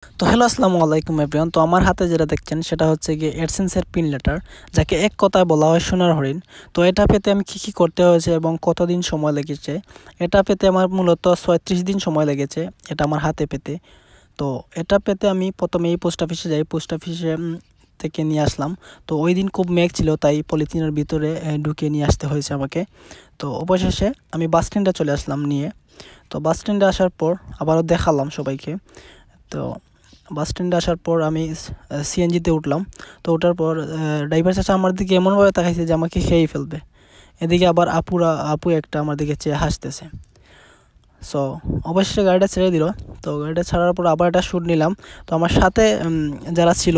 তো হ্যালো আসসালামু আলাইকুম এভরিওয়ান। তো আমার হাতে যেটা দেখছেন সেটা হচ্ছে গিয়ে অ্যাডসেন্সের পিন লেটার, যাকে এক কথায় বলা হয় সোনার হরিণ। তো এটা পেতে আমি কী করতে হয়েছে এবং কতদিন সময় লেগেছে, এটা পেতে আমার মূলত 36 দিন সময় লেগেছে এটা আমার হাতে পেতে। তো এটা পেতে আমি প্রথমে এই পোস্ট অফিসে যাই, পোস্ট অফিসে থেকে নিয়ে আসলাম। তো ওই দিন খুব মেঘ ছিল, তাই পলিথিনের ভিতরে ঢুকিয়ে নিয়ে আসতে হয়েছে আমাকে। তো অবশেষে আমি বাস স্ট্যান্ডে চলে আসলাম নিয়ে। তো বাস স্ট্যান্ডে আসার পর আবারও দেখালাম সবাইকে। তো বাস স্ট্যান্ডে আসার পর আমি সিএনজিতে উঠলাম। তো ওঠার পর ড্রাইভার চাচা আমার দিকে এমনভাবে তাকাইছে যে আমাকে খেয়েই ফেলবে। এদিকে আবার আপু একটা আমার দিকে চেয়ে হাসতেছে। সো অবশ্যই গাড়িটা ছেড়ে দিল। তো গাড়িটা ছাড়ার পর আবার একটা শ্যুট নিলাম। তো আমার সাথে যারা ছিল,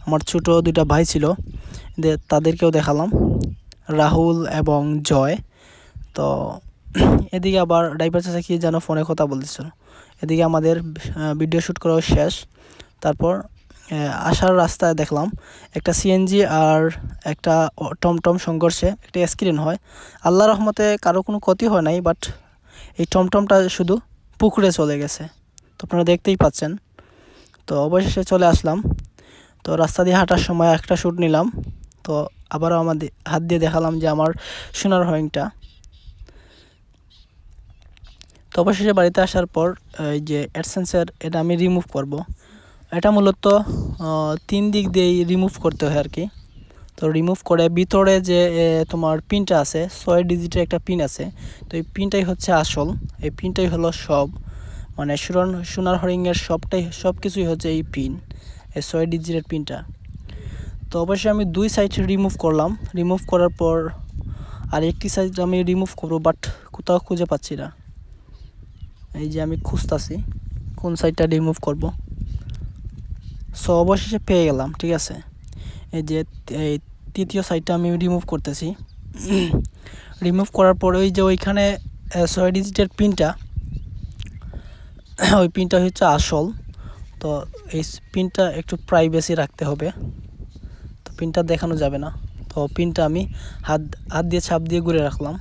আমার ছোটো দুইটা ভাই ছিল, তাদেরকেও দেখালাম, রাহুল এবং জয়। তো এদিকে আবার ড্রাইভার চাচা কি যেন ফোনে কথা বলতেছিল। এদিকে আমাদের ভিডিও শ্যুট করাও শেষ। তারপর আসার রাস্তায় দেখলাম একটা সিএনজি আর একটা টমটম সংঘর্ষে একটা অ্যাক্সিডেন্ট হয়। আল্লাহর রহমতে কারো কোনো ক্ষতি হয় নাই, বাট এই টমটমটা শুধু পুকুরে চলে গেছে। তো আপনারা দেখতেই পাচ্ছেন। তো অবশেষে চলে আসলাম। তো রাস্তা দিয়ে হাঁটার সময় একটা শ্যুট নিলাম। তো আবারও আমাদের হাত দিয়ে দেখালাম যে আমার সোনার হরিণটা। তো অবশেষে বাড়িতে আসার পর এই যে অ্যাডসেন্সের এটা আমি রিমুভ করব। এটা মূলত 3 দিক দিয়েই রিমুভ করতে হয় আর কি। তো রিমুভ করে ভিতরে যে তোমার পিনটা আছে, 6 ডিজিটের একটা পিন আছে। তো এই পিনটাই হচ্ছে আসল, এই পিনটাই হলো সব, মানে সোনার হরিণের সব কিছুই হচ্ছে এই পিন, এই 6 ডিজিটের পিনটা। তো অবশ্যই আমি 2 সাইড রিমুভ করলাম। রিমুভ করার পর আর একটি সাইড আমি রিমুভ করবো, বাট কোথাও খুঁজে পাচ্ছি না। এই যে আমি খুঁজতেছি কোন সাইডটা রিমুভ করব। সো অবশেষে পেয়ে গেলাম, ঠিক আছে। এই যে এই তৃতীয় সাইডটা আমি রিমুভ করতেছি। রিমুভ করার পর ওই যে ওইখানে 6 ডিজিটের পিনটা, ওই পিনটা হচ্ছে আসল। তো এই পিনটা একটু প্রাইভেসি রাখতে হবে, তো পিনটা দেখানো যাবে না। তো পিনটা আমি হাত দিয়ে ছাপ দিয়ে ঘুরে রাখলাম।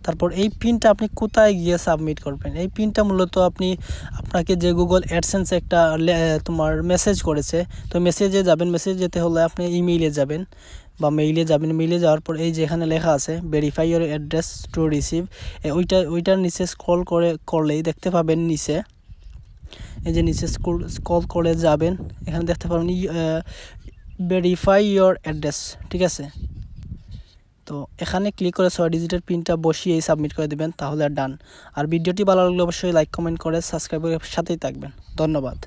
তারপর এই পিনটা আপনি কোথায় গিয়ে সাবমিট করবেন? এই পিনটা মূলত আপনাকে যে গুগল অ্যাডসেন্স একটা তোমার মেসেজ করেছে, তো মেসেজে যাবেন। মেসেজ যেতে হলে আপনি ইমেইলে যাবেন বা মেইলে যাবেন। মেইলে যাওয়ার পর এই যে এখানে লেখা আছে verify your address to receive, ওইটার নিচে করলেই দেখতে পাবেন নিচে, এই যে নিচে স্ক্রল করে যাবেন, এখানে দেখতে পাবেন ভেরিফাই ইউর অ্যাড্রেস, ঠিক আছে। তো এখানে ক্লিক করে 6 ডিজিটের পিনটা বসিয়ে সাবমিট করে দিবেন, তাহলে ডান। আর ভিডিওটি ভালো লাগলে অবশ্যই লাইক কমেন্ট করে সাবস্ক্রাইব করে সাথেই থাকবেন। ধন্যবাদ।